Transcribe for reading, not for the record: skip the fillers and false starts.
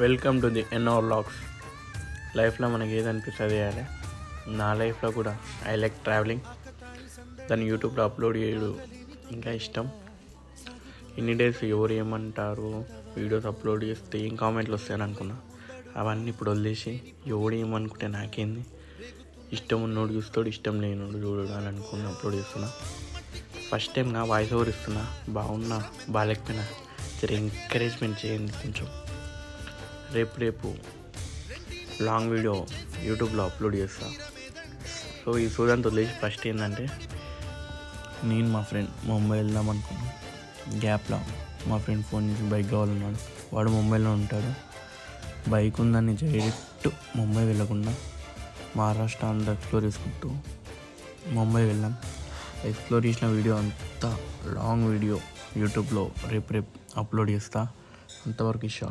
Welcome to the NR vlogs. లైఫ్లో మనకి ఏది అనిపిస్తుంది చేయాలి. నా లైఫ్లో కూడా ఐ లైక్ ట్రావెలింగ్. దాన్ని యూట్యూబ్లో అప్లోడ్ చేయడం ఇంకా ఇష్టం. ఇన్ని డేస్ ఎవరు ఏమంటారు, వీడియోస్ అప్లోడ్ చేస్తే ఏం కామెంట్లు వస్తాయని అనుకున్నా. అవన్నీ ఇప్పుడు వదిలేసి ఎవడు ఏమనుకుంటే నాకేంది, ఇష్టం ఉన్నోడు చూస్తాడు, ఇష్టం లేనోడు చూడడు అని అనుకుని అప్లోడ్ చేస్తున్నా. ఫస్ట్ టైం నా వాయిస్ ఓవర్ ఇస్తున్నా. బాగున్నా బాగాలేకపోయినా సరే ఎంకరేజ్మెంట్ చేయండి కొంచెం. రేపు లాంగ్ వీడియో యూట్యూబ్లో అప్లోడ్ చేస్తా. సో ఈ సూర్యంతో వదిలేసి ఫస్ట్ ఏంటంటే, నేను మా ఫ్రెండ్ ముంబై వెళ్దాం అనుకున్నాను. గ్యాప్లో మా ఫ్రెండ్ ఫోన్ చేసి బైక్ కావాలన్నాడు. వాడు ముంబైలో ఉంటాడు. బైక్ ఉందని డైరెక్ట్ ముంబై వెళ్ళకుండా మహారాష్ట్ర అంతా ఎక్స్ప్లోర్ చేసుకుంటూ ముంబై వెళ్ళాం. ఎక్స్ప్లోర్ చేసిన వీడియో అంతా లాంగ్ వీడియో యూట్యూబ్లో రేపు అప్లోడ్ చేస్తా. అంతవరకు షార్ట్